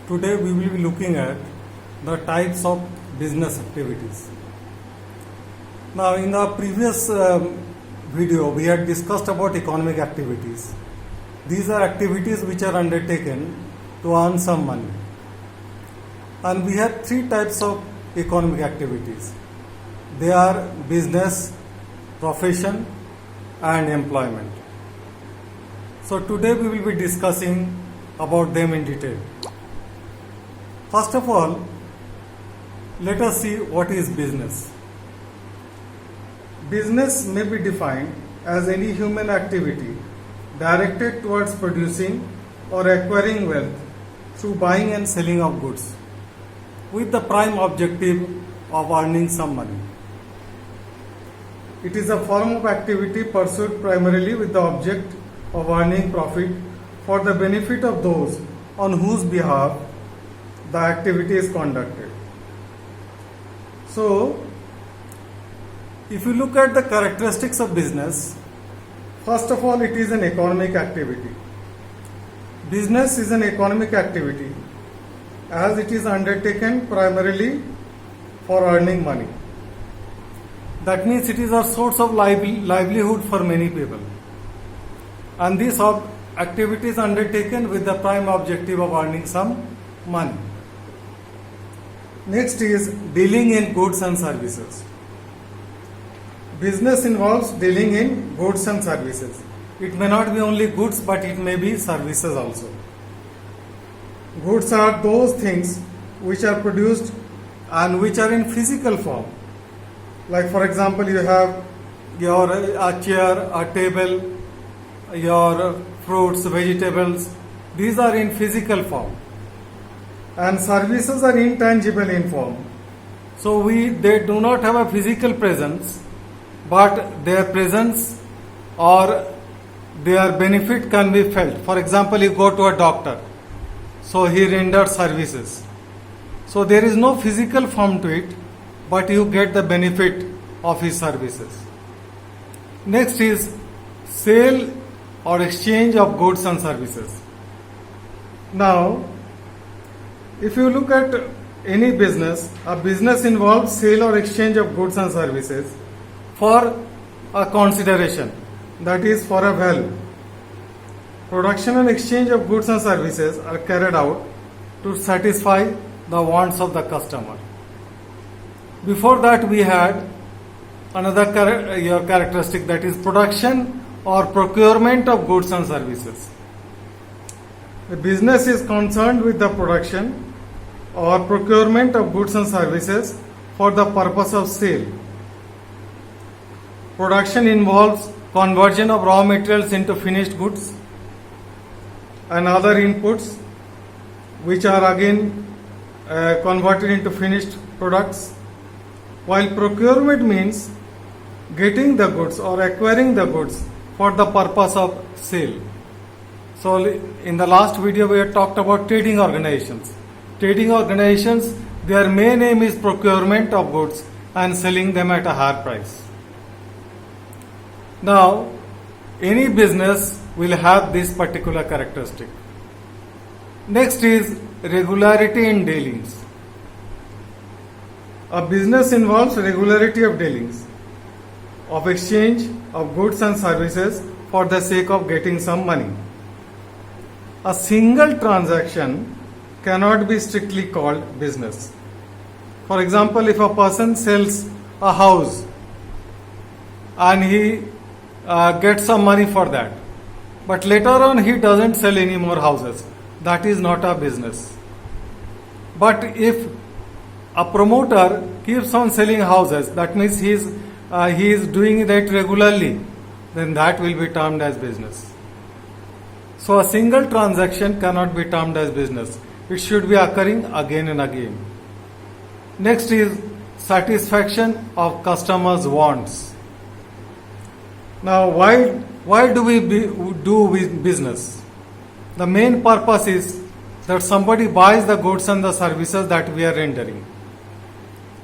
Today we will be looking at the types of business activities. Now in the previous video we had discussed about economic activities. These are activities which are undertaken to earn some money. And we have three types of economic activities. They are business, profession and employment. So today we will be discussing about them in detail. First of all, let us see what is business. Business may be defined as any human activity directed towards producing or acquiring wealth through buying and selling of goods, with the prime objective of earning some money. It is a form of activity pursued primarily with the object of earning profit for the benefit of those on whose behalf the activity is conducted. So, if you look at the characteristics of business, first of all, it is an economic activity. Business is an economic activity as it is undertaken primarily for earning money. That means it is a source of livelihood for many people. And this activity is undertaken with the prime objective of earning some money. Next is dealing in goods and services. Business involves dealing in goods and services. It may not be only goods, but it may be services also. Goods are those things which are produced and which are in physical form. Like for example, you have a chair, a table, your fruits, vegetables. These are in physical form. And services are intangible in form. So they do not have a physical presence, but their presence or their benefit can be felt. For example, you go to a doctor, so he renders services. So there is no physical form to it, but you get the benefit of his services. Next is sale or exchange of goods and services. Now, if you look at any business, a business involves sale or exchange of goods and services for a consideration, that is for a value. Production and exchange of goods and services are carried out to satisfy the wants of the customer. Before that we had another characteristic, that is production or procurement of goods and services. The business is concerned with the production or procurement of goods and services for the purpose of sale. Production involves conversion of raw materials into finished goods and other inputs, which are again converted into finished products, while procurement means getting the goods or acquiring the goods for the purpose of sale. So in the last video we had talked about trading organizations. Trading organizations, their main aim is procurement of goods and selling them at a higher price. Now, any business will have this particular characteristic. Next is regularity in dealings. A business involves regularity of dealings, of exchange of goods and services for the sake of getting some money. A single transaction cannot be strictly called business. For example, if a person sells a house and he gets some money for that, but later on he doesn't sell any more houses, that is not a business. But if a promoter keeps on selling houses, that means he is doing that regularly, then that will be termed as business. So a single transaction cannot be termed as business. It should be occurring again and again. Next is satisfaction of customers' wants. Now, why do we do business? The main purpose is that somebody buys the goods and the services that we are rendering.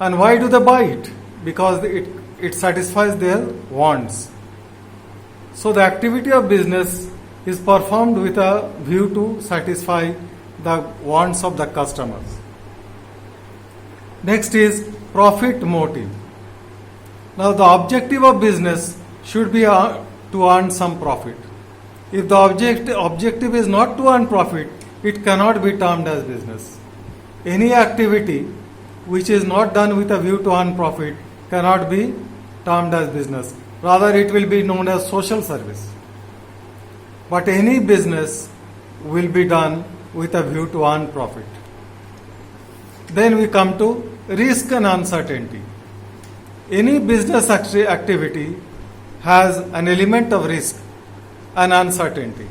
And why do they buy it? Because it satisfies their wants. So the activity of business is performed with a view to satisfy the wants of the customers. Next is profit motive. Now the objective of business should be to earn some profit. If the objective is not to earn profit, it cannot be termed as business. Any activity which is not done with a view to earn profit cannot be termed as business. Rather, it will be known as social service. But any business will be done with a view to earn profit. Then we come to risk and uncertainty. Any business activity has an element of risk and uncertainty.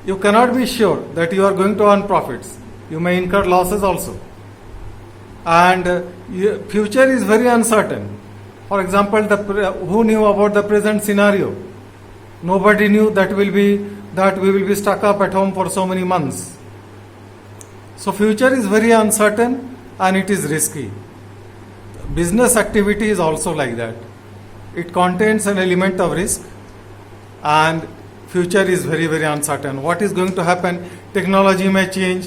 You cannot be sure that you are going to earn profits. You may incur losses also. And future is very uncertain. For example, who knew about the present scenario? Nobody knew that we will be stuck up at home for so many months. So future is very uncertain and it is risky. Business activity is also like that. It contains an element of risk and future is very, very uncertain. What is going to happen? Technology may change,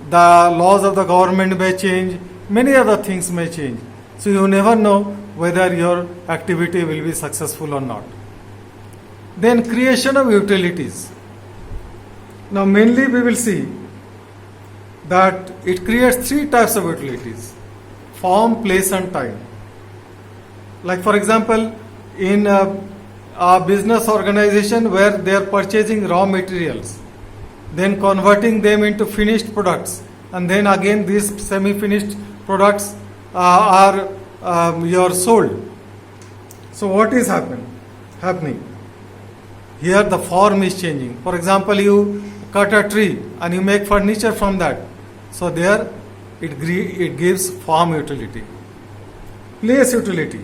the laws of the government may change, many other things may change. So you never know whether your activity will be successful or not. Then creation of utilities. Now mainly we will see that it creates three types of utilities: form, place and time. Like for example, in a business organization where they are purchasing raw materials, then converting them into finished products, and then again these semi-finished products are sold. So what is happening? Here the form is changing. For example, you cut a tree and you make furniture from that. So there it gives form utility. Place utility.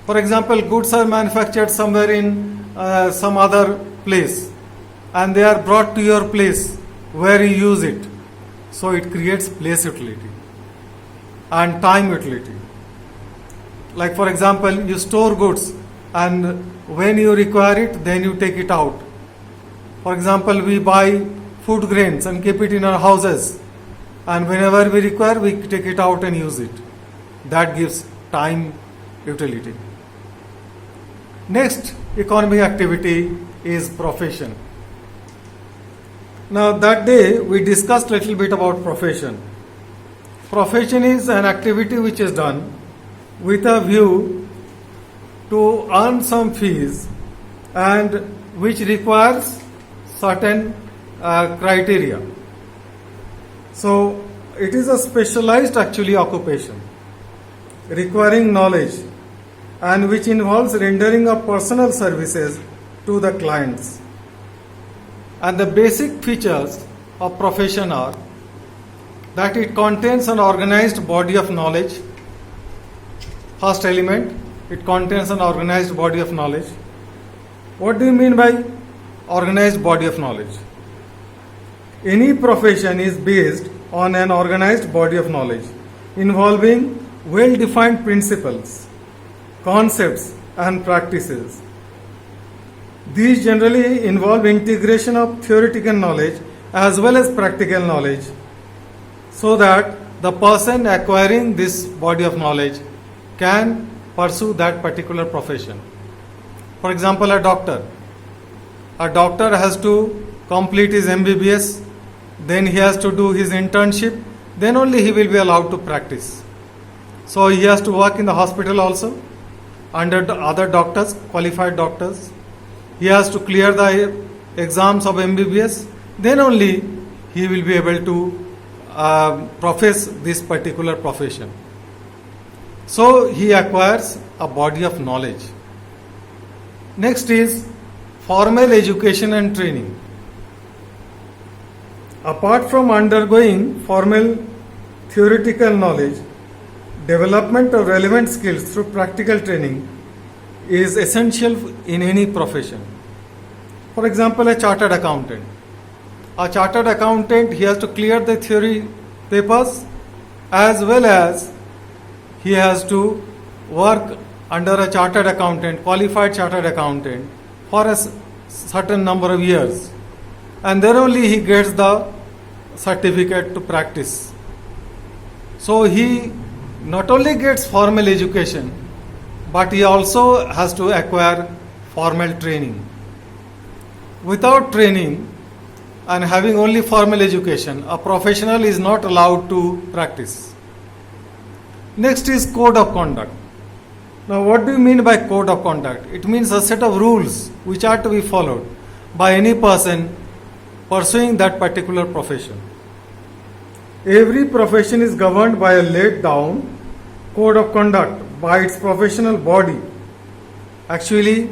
For example, goods are manufactured somewhere in some other place and they are brought to your place where you use it. So it creates place utility. And time utility. Like for example, you store goods and when you require it, then you take it out. For example, we buy food grains and keep it in our houses, and whenever we require, we take it out and use it. That gives time utility. Next economic activity is profession. Now that day we discussed a little bit about profession. Profession is an activity which is done with a view to earn some fees and which requires certain criteria. So it is a specialized actually occupation requiring knowledge and which involves rendering of personal services to the clients. And the basic features of profession are that it contains an organized body of knowledge. First element, it contains an organized body of knowledge. What do you mean by organized body of knowledge? Any profession is based on an organized body of knowledge involving well-defined principles, concepts and practices. These generally involve integration of theoretical knowledge as well as practical knowledge so that the person acquiring this body of knowledge can pursue that particular profession. For example, a doctor has to complete his MBBS, then he has to do his internship, then only he will be allowed to practice. So he has to work in the hospital also under the other doctors, qualified doctors. He has to clear the exams of MBBS, then only he will be able to profess this particular profession. So he acquires a body of knowledge. Next is formal education and training. Apart from undergoing formal theoretical knowledge, development of relevant skills through practical training is essential in any profession. For example, a chartered accountant. A chartered accountant, he has to clear the theory papers as well as he has to work under a chartered accountant, qualified chartered accountant for a certain number of years. And then only he gets the certificate to practice. So he not only gets formal education, but he also has to acquire formal training. Without training and having only formal education, a professional is not allowed to practice. Next is code of conduct. Now, what do you mean by code of conduct? It means a set of rules which are to be followed by any person pursuing that particular profession. Every profession is governed by a laid down code of conduct by its professional body. Actually,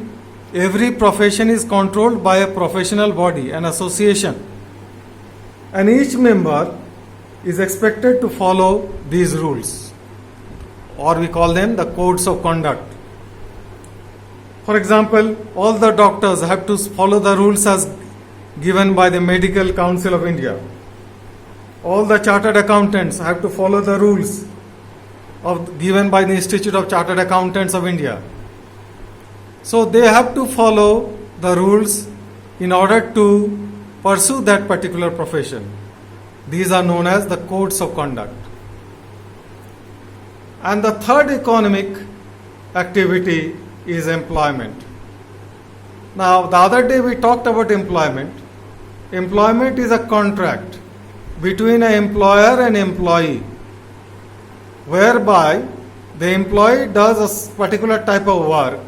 every profession is controlled by a professional body, an association, and each member is expected to follow these rules, or we call them the codes of conduct. For example, all the doctors have to follow the rules as given by the Medical Council of India. All the chartered accountants have to follow the rules given by the Institute of Chartered Accountants of India. So they have to follow the rules in order to pursue that particular profession. These are known as the codes of conduct. And the third economic activity is employment. Now, the other day we talked about employment. Employment is a contract between an employer and employee, whereby the employee does a particular type of work,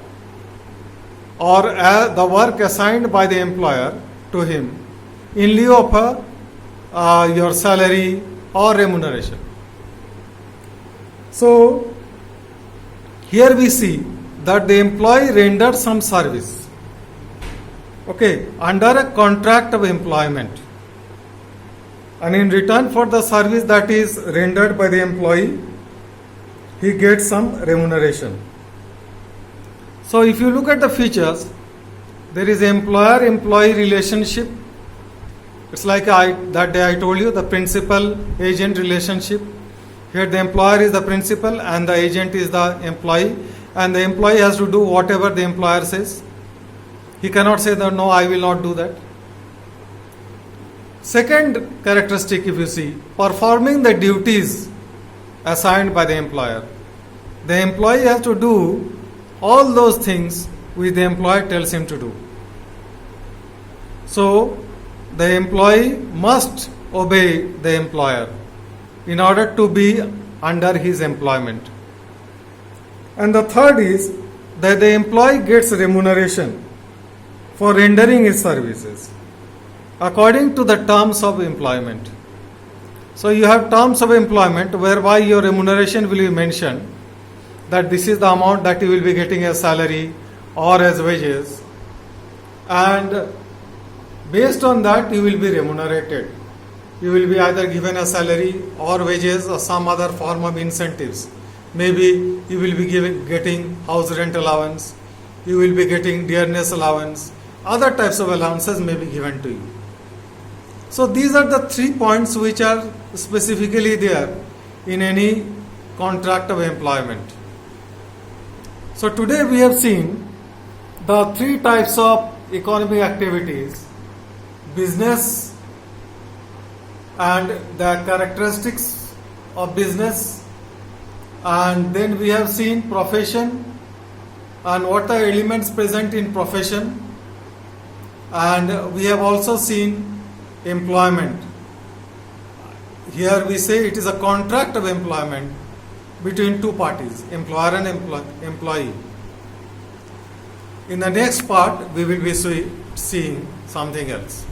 or the work assigned by the employer to him in lieu of your salary or remuneration. So, here we see that the employee renders some service, under a contract of employment, and in return for the service that is rendered by the employee, he gets some remuneration. So if you look at the features, there is employer-employee relationship. It's like that day I told you, the principal-agent relationship. Here the employer is the principal and the agent is the employee, and the employee has to do whatever the employer says. He cannot say that, no, I will not do that. Second characteristic, if you see, performing the duties assigned by the employer. The employee has to do all those things which the employer tells him to do. So, the employee must obey the employer in order to be under his employment. And the third is that the employee gets remuneration for rendering his services according to the terms of employment. So you have terms of employment whereby your remuneration will be mentioned, that this is the amount that you will be getting as salary or as wages, and based on that you will be remunerated. You will be either given a salary or wages or some other form of incentives. Maybe you will be getting house rent allowance, you will be getting dearness allowance, other types of allowances may be given to you. So these are the 3 points which are specifically there in any contract of employment. So today we have seen the 3 types of economic activities: business and the characteristics of business, and then we have seen profession and what are elements present in profession, and we have also seen employment. Here we say it is a contract of employment between 2 parties, employer and employee. In the next part, we will be seeing something else.